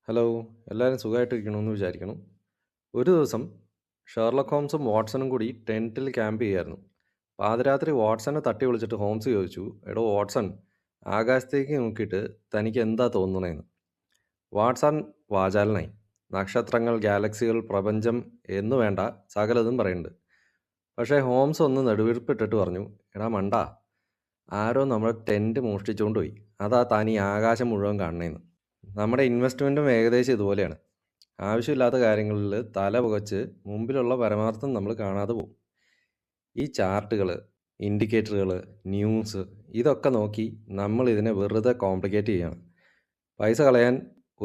Hello, എല്ലാവരും സുഖമായിട്ടിരിക്കണമെന്ന് വിചാരിക്കണം. ഒരു ദിവസം ഷെർലക് ഹോംസും വാട്സണും കൂടി ടെൻറ്റിൽ ക്യാമ്പ് ചെയ്യായിരുന്നു. പാതിരാത്രി വാട്സനെ തട്ടി വിളിച്ചിട്ട് ഹോംസ് ചോദിച്ചു, എടോ വാട്സൺ, ആകാശത്തേക്ക് നോക്കിയിട്ട് തനിക്ക് എന്താ തോന്നണേന്ന്. വാട്സൺ വാചാലനായി. നക്ഷത്രങ്ങൾ, ഗാലക്സികൾ, പ്രപഞ്ചം എന്ന് വേണ്ട സകലതും പറയുന്നുണ്ട്. പക്ഷേ ഹോംസ് ഒന്ന് നെടുവീർപ്പിട്ടിട്ട് പറഞ്ഞു, എടാ മണ്ടാ, ആരോ നമ്മുടെ ടെൻറ്റ് മോഷ്ടിച്ചുകൊണ്ട് പോയി. അതാ താൻ ഈ ആകാശം മുഴുവൻ കാണണേന്ന്. നമ്മുടെ ഇൻവെസ്റ്റ്മെൻറ്റും ഏകദേശം ഇതുപോലെയാണ്. ആവശ്യമില്ലാത്ത കാര്യങ്ങളിൽ തല പുകച്ച് മുമ്പിലുള്ള പരമാർത്ഥം നമ്മൾ കാണാതെ പോകും. ഈ ചാർട്ടുകൾ, ഇൻഡിക്കേറ്ററുകൾ, ന്യൂസ് ഇതൊക്കെ നോക്കി നമ്മൾ ഇതിനെ വെറുതെ കോംപ്ലിക്കേറ്റ് ചെയ്യാണ്. പൈസ കളയാൻ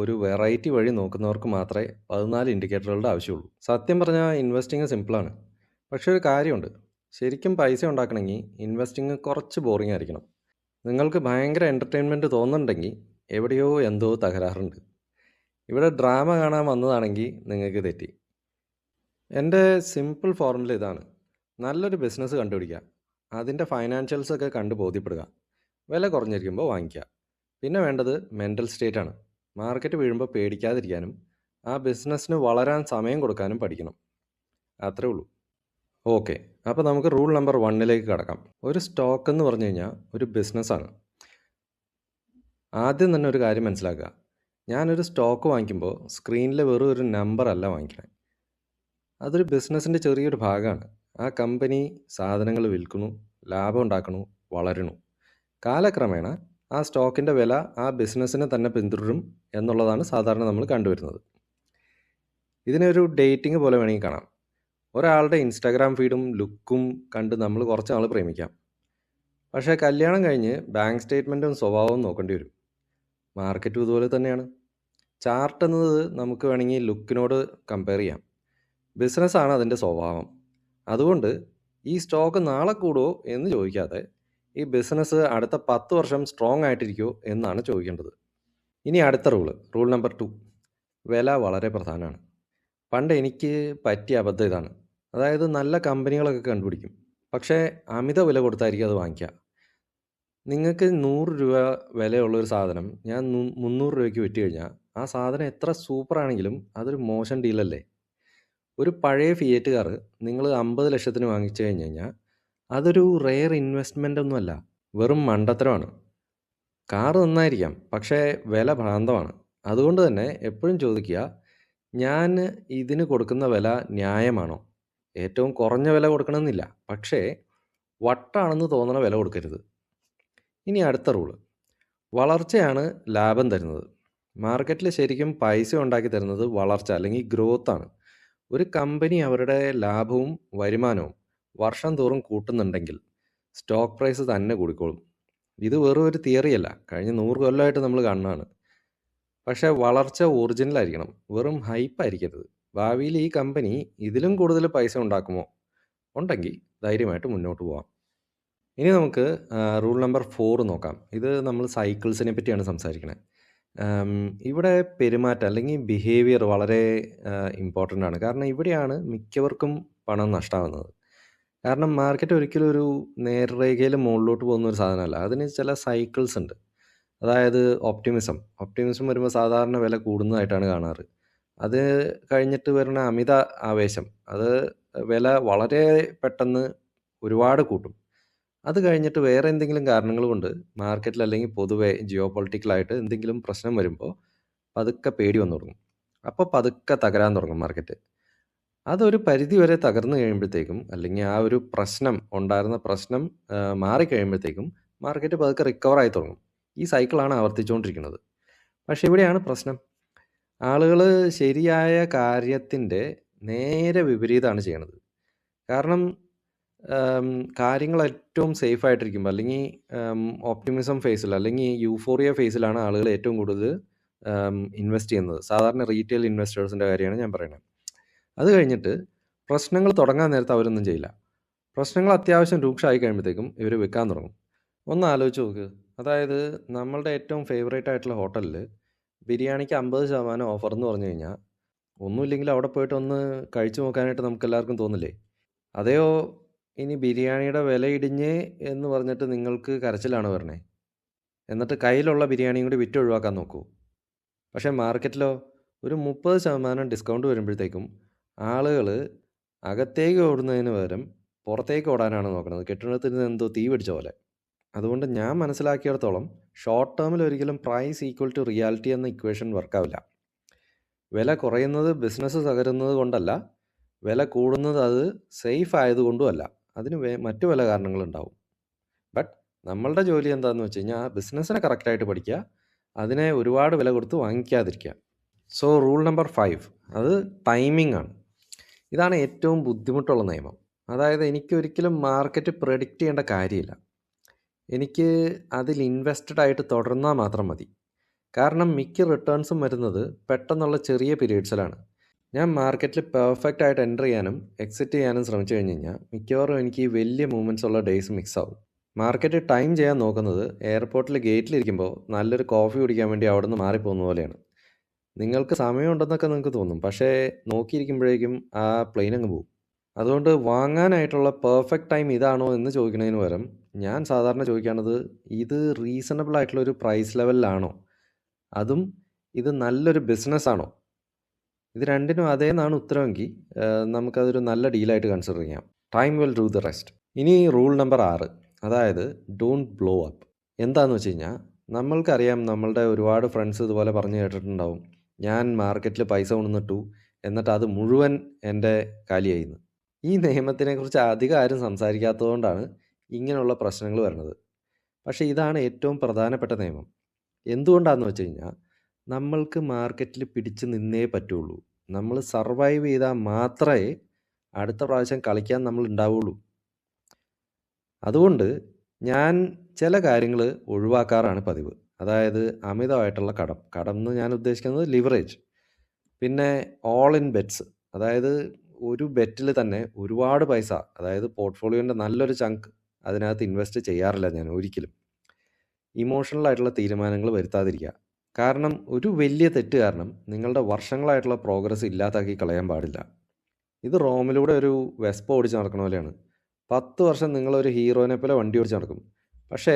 ഒരു വെറൈറ്റി വഴി നോക്കുന്നവർക്ക് മാത്രമേ 14 ഇൻഡിക്കേറ്ററുകളുടെ ആവശ്യമുള്ളൂ. സത്യം പറഞ്ഞാൽ ഇൻവെസ്റ്റിംഗ് സിമ്പിളാണ്. പക്ഷേ ഒരു കാര്യമുണ്ട്, ശരിക്കും പൈസ ഉണ്ടാക്കണമെങ്കിൽ ഇൻവെസ്റ്റിംഗ് കുറച്ച് ബോറിംഗ് ആയിരിക്കണം. നിങ്ങൾക്ക് ഭയങ്കര എൻ്റർടൈൻമെൻറ്റ് തോന്നുന്നുണ്ടെങ്കിൽ എവിടെയോ എന്തോ തകരാറുണ്ട്. ഇവിടെ ഡ്രാമ കാണാൻ വന്നതാണെങ്കിൽ നിങ്ങൾക്ക് തെറ്റി. എൻ്റെ സിമ്പിൾ ഫോർമുല ഇതാണ്: നല്ലൊരു ബിസിനസ് കണ്ടുപിടിക്കുക, അതിൻ്റെ ഫൈനാൻഷ്യൽസൊക്കെ കണ്ട് ബോധ്യപ്പെടുക, വില കുറഞ്ഞിരിക്കുമ്പോൾ വാങ്ങിക്കുക. പിന്നെ വേണ്ടത് മെൻ്റൽ സ്റ്റേറ്റാണ്. മാർക്കറ്റ് വീഴുമ്പോൾ പേടിക്കാതിരിക്കാനും ആ ബിസിനസ്സിന് വളരാൻ സമയം കൊടുക്കാനും പഠിക്കണം. അത്രേ ഉള്ളൂ. ഓക്കെ, അപ്പോൾ നമുക്ക് റൂൾ നമ്പർ 1ലേക്ക് കടക്കാം. ഒരു സ്റ്റോക്ക് എന്ന് പറഞ്ഞു കഴിഞ്ഞാൽ ഒരു ബിസിനസ്സാണ്. ആദ്യം തന്നെ ഒരു കാര്യം മനസ്സിലാക്കുക, ഞാനൊരു സ്റ്റോക്ക് വാങ്ങിക്കുമ്പോൾ സ്ക്രീനിൽ വെറും ഒരു നമ്പർ അല്ല വാങ്ങിക്കണേ. അതൊരു ബിസിനസ്സിൻ്റെ ചെറിയൊരു ഭാഗമാണ്. ആ കമ്പനി സാധനങ്ങൾ വിൽക്കുന്നു, ലാഭം ഉണ്ടാക്കണു, വളരണു. കാലക്രമേണ ആ സ്റ്റോക്കിൻ്റെ വില ആ ബിസിനസ്സിനെ തന്നെ പിന്തുടരും എന്നുള്ളതാണ് സാധാരണ നമ്മൾ കണ്ടുവരുന്നത്. ഇതിനെ ഒരു ഡേറ്റിംഗ് പോലെ വേണമെങ്കിൽ കാണാം. ഒരാളുടെ ഇൻസ്റ്റാഗ്രാം ഫീഡും ലുക്കും കണ്ട് നമ്മൾ കുറച്ച് നാൾ പ്രേമിക്കാം. പക്ഷേ കല്യാണം കഴിഞ്ഞ് ബാങ്ക് സ്റ്റേറ്റ്മെൻറ്റും സ്വഭാവവും നോക്കേണ്ടി വരും. മാർക്കറ്റും ഇതുപോലെ തന്നെയാണ്. ചാർട്ട് എന്നത് നമുക്ക് വേണമെങ്കിൽ ലുക്കിനോട് കമ്പയർ ചെയ്യാം. ബിസിനസ്സാണ് അതിൻ്റെ സ്വഭാവം. അതുകൊണ്ട് ഈ സ്റ്റോക്ക് നാളെ കൂടുമോ എന്ന് ചോദിക്കാതെ ഈ ബിസിനസ് അടുത്ത 10 വർഷം സ്ട്രോങ് ആയിട്ടിരിക്കുമോ എന്നാണ് ചോദിക്കേണ്ടത്. ഇനി അടുത്ത റൂൾ നമ്പർ 2. വില വളരെ പ്രധാനമാണ്. പണ്ട് എനിക്ക് പറ്റിയ അബദ്ധം ഇതാണ്. അതായത് നല്ല കമ്പനികളൊക്കെ കണ്ടുപിടിക്കും, പക്ഷേ അമിത വില കൊടുത്തായിരിക്കും അത് വാങ്ങിക്കുക. നിങ്ങൾക്ക് 100 രൂപ വിലയുള്ളൊരു സാധനം ഞാൻ 300 രൂപയ്ക്ക് വിറ്റ് കഴിഞ്ഞാൽ ആ സാധനം എത്ര സൂപ്പറാണെങ്കിലും അതൊരു മോശം ഡീലല്ലേ. ഒരു പഴയ ഫിയറ്റ് കാർ നിങ്ങൾ 50 ലക്ഷത്തിന് വാങ്ങിച്ചു കഴിഞ്ഞ് കഴിഞ്ഞാൽ അതൊരു റെയർ ഇൻവെസ്റ്റ്മെൻ്റ് ഒന്നുമല്ല, വെറും മണ്ടത്തരമാണ്. കാർ നന്നായിരിക്കാം, പക്ഷേ വില ഭ്രാന്തമാണ്. അതുകൊണ്ട് തന്നെ എപ്പോഴും ചോദിക്കുക, ഞാൻ ഇതിന് കൊടുക്കുന്ന വില ന്യായമാണോ? ഏറ്റവും കുറഞ്ഞ വില കൊടുക്കണമെന്നില്ല, പക്ഷേ വട്ടാണെന്ന് തോന്നണ വില കൊടുക്കരുത്. ഇനി അടുത്ത റൂള്, വളർച്ചയാണ് ലാഭം തരുന്നത്. മാർക്കറ്റിൽ ശരിക്കും പൈസ ഉണ്ടാക്കി തരുന്നത് വളർച്ച അല്ലെങ്കിൽ ഗ്രോത്താണ്. ഒരു കമ്പനി അവരുടെ ലാഭവും വരുമാനവും വർഷം തോറും കൂട്ടുന്നുണ്ടെങ്കിൽ സ്റ്റോക്ക് പ്രൈസ് തന്നെ കൂടിക്കോളും. ഇത് വെറും ഒരു തിയറിയല്ല, കഴിഞ്ഞ 100 കൊല്ലമായിട്ട് നമ്മൾ കാണുന്നതാണ്. പക്ഷേ വളർച്ച ഒറിജിനൽ ആയിരിക്കണം, വെറും ഹൈപ്പ് ആയിരിക്കരുത്. ഭാവിയിൽ ഈ കമ്പനി ഇതിലും കൂടുതൽ പൈസ ഉണ്ടാക്കുമോ? ഉണ്ടെങ്കിൽ ധൈര്യമായിട്ട് മുന്നോട്ട് പോവാം. ഇനി നമുക്ക് റൂൾ നമ്പർ 4 നോക്കാം. ഇത് നമ്മൾ സൈക്കിൾസിനെ പറ്റിയാണ് സംസാരിക്കുന്നത്. ഇവിടെ പെരുമാറ്റം അല്ലെങ്കിൽ ബിഹേവിയർ വളരെ ഇമ്പോർട്ടൻ്റ് ആണ്. കാരണം ഇവിടെയാണ് മിക്കവർക്കും പണം നഷ്ടമാകുന്നത്. കാരണം മാർക്കറ്റ് ഒരിക്കലും ഒരു നേർരേഖയിൽ മുകളിലോട്ട് പോകുന്ന ഒരു സാധനമല്ല, അതിന് ചില സൈക്കിൾസ് ഉണ്ട്. അതായത് ഒപ്റ്റിമിസം വരുമ്പോൾ സാധാരണ വില കൂടുന്നതായിട്ടാണ് കാണാറ്. അത് കഴിഞ്ഞിട്ട് വരുന്ന അമിത ആവേശം, അത് വില വളരെ പെട്ടെന്ന് ഒരുപാട് കൂട്ടും. അത് കഴിഞ്ഞിട്ട് വേറെ എന്തെങ്കിലും കാരണങ്ങൾ കൊണ്ട് മാർക്കറ്റിൽ അല്ലെങ്കിൽ പൊതുവെ ജിയോ പൊളിറ്റിക്കലായിട്ട് എന്തെങ്കിലും പ്രശ്നം വരുമ്പോൾ പതുക്കെ പേടി വന്നു തുടങ്ങും. അപ്പോൾ പതുക്കെ തകരാൻ തുടങ്ങും മാർക്കറ്റ്. അതൊരു പരിധി വരെ തകർന്നു കഴിയുമ്പോഴത്തേക്കും, അല്ലെങ്കിൽ ആ ഒരു ഉണ്ടായിരുന്ന പ്രശ്നം മാറിക്കഴിയുമ്പോഴത്തേക്കും മാർക്കറ്റ് പതുക്കെ റിക്കവറായി തുടങ്ങും. ഈ സൈക്കിളാണ് ആവർത്തിച്ചുകൊണ്ടിരിക്കുന്നത്. പക്ഷേ ഇവിടെയാണ് പ്രശ്നം. ആളുകൾ ശരിയായ കാര്യത്തിൻ്റെ നേരെ വിപരീതമാണ് ചെയ്യണത്. കാരണം കാര്യങ്ങൾ ഏറ്റവും സേഫ് ആയിട്ടിരിക്കുമ്പോൾ, അല്ലെങ്കിൽ ഓപ്റ്റിമിസം ഫേസിൽ അല്ലെങ്കിൽ യൂഫോറിയ ഫേസിലാണ് ആളുകൾ ഏറ്റവും കൂടുതൽ ഇൻവെസ്റ്റ് ചെയ്യുന്നത്. സാധാരണ റീറ്റെയിൽ ഇൻവെസ്റ്റേഴ്സിൻ്റെ കാര്യമാണ് ഞാൻ പറയുന്നത്. അത് കഴിഞ്ഞിട്ട് പ്രശ്നങ്ങൾ തുടങ്ങാൻ നേരത്ത് അവരൊന്നും ചെയ്യില്ല. പ്രശ്നങ്ങൾ അത്യാവശ്യം രൂക്ഷമായി കഴിയുമ്പോഴത്തേക്കും ഇവർ വിൽക്കാൻ തുടങ്ങും. ഒന്ന് ആലോചിച്ച് നോക്ക്. അതായത് നമ്മളുടെ ഏറ്റവും ഫേവറേറ്റ് ആയിട്ടുള്ള ഹോട്ടലിൽ ബിരിയാണിക്ക് 50% ഓഫർ എന്ന് പറഞ്ഞു കഴിഞ്ഞാൽ ഒന്നുമില്ലെങ്കിൽ അവിടെ പോയിട്ട് ഒന്ന് കഴിച്ചു നോക്കാനായിട്ട് നമുക്ക് എല്ലാവർക്കും തോന്നില്ലേ? അതെയോ ഇനി ബിരിയാണിയുടെ വില ഇടിഞ്ഞ് എന്ന് പറഞ്ഞിട്ട് നിങ്ങൾക്ക് കരച്ചിലാണ് വരണേ, എന്നിട്ട് കയ്യിലുള്ള ബിരിയാണിയും കൂടി വിറ്റ് ഒഴിവാക്കാൻ നോക്കൂ. പക്ഷേ മാർക്കറ്റിലോ ഒരു 30% ഡിസ്കൗണ്ട് വരുമ്പോഴത്തേക്കും ആളുകൾ അകത്തേക്ക് ഓടുന്നതിന് പകരം പുറത്തേക്ക് ഓടാനാണ് നോക്കുന്നത്. കെട്ടിടത്തിന് എന്തോ തീ പിടിച്ച പോലെ. അതുകൊണ്ട് ഞാൻ മനസ്സിലാക്കിയിടത്തോളം ഷോർട്ട് ടേമിൽ ഒരിക്കലും പ്രൈസ് ഈക്വൽ ടു റിയാലിറ്റി എന്ന ഇക്വേഷൻ വർക്കാവില്ല. വില കുറയുന്നത് ബിസിനസ് തകരുന്നത് കൊണ്ടല്ല, വില കൂടുന്നത് അത് സേഫ് ആയതുകൊണ്ടുമല്ല. അതിന് മറ്റു പല കാരണങ്ങളുണ്ടാവും. ബട്ട് നമ്മളുടെ ജോലി എന്താണെന്ന് വെച്ച് കഴിഞ്ഞാൽ ബിസിനസ്സിനെ കറക്റ്റായിട്ട് പഠിക്കുക, അതിനെ ഒരുപാട് വില കൊടുത്ത് വാങ്ങിക്കാതിരിക്കുക. സോ റൂൾ നമ്പർ 5 അത് ടൈമിംഗ് ആണ്. ഇതാണ് ഏറ്റവും ബുദ്ധിമുട്ടുള്ള നിയമം. അതായത് എനിക്കൊരിക്കലും മാർക്കറ്റ് പ്രെഡിക്റ്റ് ചെയ്യേണ്ട കാര്യമില്ല. എനിക്ക് അതിൽ ഇൻവെസ്റ്റഡ് ആയിട്ട് തുടർന്നാൽ മാത്രം മതി. കാരണം മിക്ക റിട്ടേൺസും വരുന്നത് പെട്ടെന്നുള്ള ചെറിയ പീരീഡ്സിലാണ്. ഞാൻ മാർക്കറ്റിൽ പെർഫെക്റ്റ് ആയിട്ട് എൻ്റർ ചെയ്യാനും എക്സിറ്റ് ചെയ്യാനും ശ്രമിച്ചു കഴിഞ്ഞ് കഴിഞ്ഞാൽ മിക്കവാറും എനിക്ക് വലിയ മൂവ്മെൻറ്റ്സ് ഉള്ള ഡേയ്സ് മിക്സ് ആവും. മാർക്കറ്റ് ടൈം ചെയ്യാൻ നോക്കുന്നത് എയർപോർട്ടിൽ ഗേറ്റിലിരിക്കുമ്പോൾ നല്ലൊരു കോഫി കുടിക്കാൻ വേണ്ടി അവിടെ നിന്ന് മാറിപ്പോകുന്ന പോലെയാണ്. നിങ്ങൾക്ക് സമയമുണ്ടെന്നൊക്കെ നിങ്ങൾക്ക് തോന്നും, പക്ഷേ നോക്കിയിരിക്കുമ്പോഴേക്കും ആ പ്ലെയിൻ അങ്ങ് പോകും. അതുകൊണ്ട് വാങ്ങാനായിട്ടുള്ള പെർഫെക്റ്റ് ടൈം ഇതാണോ എന്ന് ചോദിക്കുന്നതിന് പകരം ഞാൻ സാധാരണ ചോദിക്കുകയാണത്, ഇത് റീസണബിൾ ആയിട്ടുള്ളൊരു പ്രൈസ് ലെവലിലാണോ, അതും ഇത് നല്ലൊരു ബിസിനസ്സാണോ. ഇത് രണ്ടിനും അതേന്നാണ് ഉത്തരമെങ്കിൽ നമുക്കതൊരു നല്ല ഡീലായിട്ട് കൺസിഡർ ചെയ്യാം. Time will do the rest. ഇനി റൂൾ നമ്പർ 6, അതായത് ഡോണ്ട് ബ്ലോ അപ്പ്. എന്താണെന്ന് വെച്ച് കഴിഞ്ഞാൽ നമ്മൾക്കറിയാം, നമ്മളുടെ ഒരുപാട് ഫ്രണ്ട്സ് ഇതുപോലെ പറഞ്ഞു കേട്ടിട്ടുണ്ടാവും, ഞാൻ മാർക്കറ്റിൽ പൈസ കൊണ്ടുവന്നിട്ടു എന്നിട്ട് അത് മുഴുവൻ എൻ്റെ കാലിയായിന്ന്. ഈ നിയമത്തിനെക്കുറിച്ച് അധികം ആരും സംസാരിക്കാത്തതുകൊണ്ടാണ് ഇങ്ങനെയുള്ള പ്രശ്നങ്ങൾ വരുന്നത്. പക്ഷേ ഇതാണ് ഏറ്റവും പ്രധാനപ്പെട്ട നിയമം. എന്തുകൊണ്ടാണെന്ന് വെച്ച് കഴിഞ്ഞാൽ നമ്മൾക്ക് മാർക്കറ്റിൽ പിടിച്ച് നിന്നേ പറ്റുള്ളൂ. നമ്മൾ സർവൈവ് ചെയ്താൽ മാത്രമേ അടുത്ത പ്രാവശ്യം കളിക്കാൻ നമ്മൾ ഉണ്ടാവുള്ളൂ. അതുകൊണ്ട് ഞാൻ ചില കാര്യങ്ങൾ ഒഴിവാക്കാറാണ് പതിവ്. അതായത് അമിതമായിട്ടുള്ള കടം എന്ന് ഞാൻ ഉദ്ദേശിക്കുന്നത് ലിവറേജ്. പിന്നെ ഓൾ ഇൻ ബെറ്റ്സ്, അതായത് ഒരു ബെറ്റിൽ തന്നെ ഒരുപാട് പൈസ, അതായത് പോർട്ട്ഫോളിയോൻ്റെ നല്ലൊരു ചങ്ക് അതിനകത്ത് ഇൻവെസ്റ്റ് ചെയ്യാറില്ല ഞാൻ ഒരിക്കലും. ഇമോഷണൽ ആയിട്ടുള്ള തീരുമാനങ്ങൾ വരുത്താതിരിക്കുക. കാരണം ഒരു വലിയ തെറ്റ് കാരണം നിങ്ങളുടെ വർഷങ്ങളായിട്ടുള്ള പ്രോഗ്രസ് ഇല്ലാതാക്കി കളയാൻ പാടില്ല. ഇത് റോമിലൂടെ ഒരു വെസ്പ ഓടിച്ച് നടക്കണ പോലെയാണ്. 10 വർഷം നിങ്ങളൊരു ഹീറോനെ പോലെ വണ്ടി ഓടിച്ച് നടക്കും, പക്ഷേ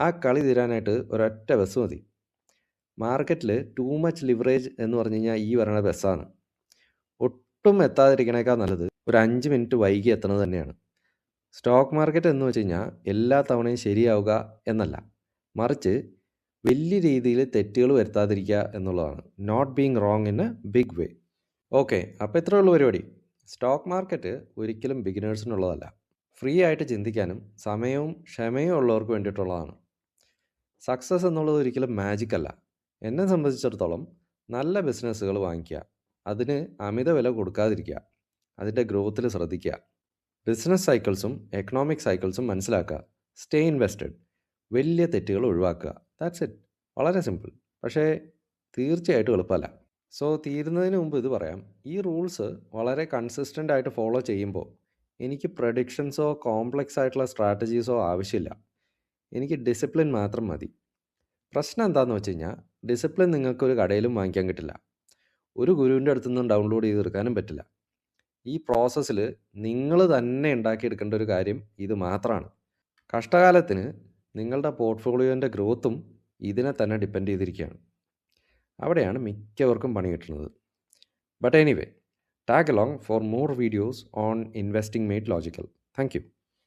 ആ കളി തീരാനായിട്ട് ഒരൊറ്റ ബസ് മതി. മാർക്കറ്റിൽ ടൂ മച്ച് ലിവറേജ് എന്ന് പറഞ്ഞു കഴിഞ്ഞാൽ ഈ വരണ ബസ്സാണ്. ഒട്ടും എത്താതിരിക്കണേക്കാൾ നല്ലത് ഒരു 5 മിനിറ്റ് വൈകി എത്തുന്നത് തന്നെയാണ്. സ്റ്റോക്ക് മാർക്കറ്റ് എന്ന് വെച്ച് കഴിഞ്ഞാൽ എല്ലാ തവണയും ശരിയാവുക എന്നല്ല, മറിച്ച് വലിയ രീതിയിൽ തെറ്റുകൾ വരുത്താതിരിക്കുക എന്നുള്ളതാണ്. Not being wrong in a big way. Okay, അപ്പോൾ ഇത്രയേ ഉള്ളൂ പരിപാടി. സ്റ്റോക്ക് മാർക്കറ്റ് ഒരിക്കലും ബിഗിനേഴ്സിനുള്ളതല്ല. ഫ്രീ ആയിട്ട് ചിന്തിക്കാനും സമയവും ക്ഷമയും ഉള്ളവർക്ക് വേണ്ടിയിട്ടുള്ളതാണ്. സക്സസ് എന്നുള്ളത് ഒരിക്കലും മാജിക് അല്ല. എന്നെ സംബന്ധിച്ചിടത്തോളം നല്ല ബിസിനസ്സുകൾ വാങ്ങിക്കുക, അതിന് അമിത വില കൊടുക്കാതിരിക്കുക, അതിൻ്റെ ഗ്രോത്തിൽ ശ്രദ്ധിക്കുക, ബിസിനസ് സൈക്കിൾസും എക്കണോമിക് സൈക്കിൾസും മനസ്സിലാക്കുക, സ്റ്റേ ഇൻവെസ്റ്റഡ്, വലിയ തെറ്റുകൾ ഒഴിവാക്കുക. That's it. വളരെ സിമ്പിൾ, പക്ഷേ തീർച്ചയായിട്ടും എളുപ്പമല്ല. സോ തീരുന്നതിന് മുമ്പ് ഇത് പറയാം, ഈ റൂൾസ് വളരെ കൺസിസ്റ്റൻ്റ് ആയിട്ട് ഫോളോ ചെയ്യുമ്പോൾ എനിക്ക് പ്രഡിക്ഷൻസോ കോംപ്ലക്സ് ആയിട്ടുള്ള സ്ട്രാറ്റജീസോ ആവശ്യമില്ല. എനിക്ക് ഡിസിപ്ലിൻ മാത്രം മതി. പ്രശ്നം എന്താണെന്ന് വെച്ച് കഴിഞ്ഞാൽ ഡിസിപ്ലിൻ നിങ്ങൾക്കൊരു കടയിലും വാങ്ങിക്കാൻ കിട്ടില്ല, ഒരു ഗുരുവിൻ്റെ അടുത്തു നിന്നും ഡൗൺലോഡ് ചെയ്തെടുക്കാനും പറ്റില്ല. ഈ പ്രോസസ്സിൽ നിങ്ങൾ തന്നെ ഉണ്ടാക്കിയെടുക്കേണ്ട ഒരു കാര്യം ഇത് മാത്രമാണ്. കഷ്ടകാലത്തിന് നിങ്ങളുടെ പോർട്ട്ഫോളിയോൻ്റെ ഗ്രോത്തും ഇതിനെ തന്നെ ഡിപ്പെൻഡ് ചെയ്തിരിക്കുകയാണ്. അവിടെയാണ് മിക്കവർക്കും പണി കിട്ടുന്നത്. But anyway, tag along for more videos on investing made logical. Thank you.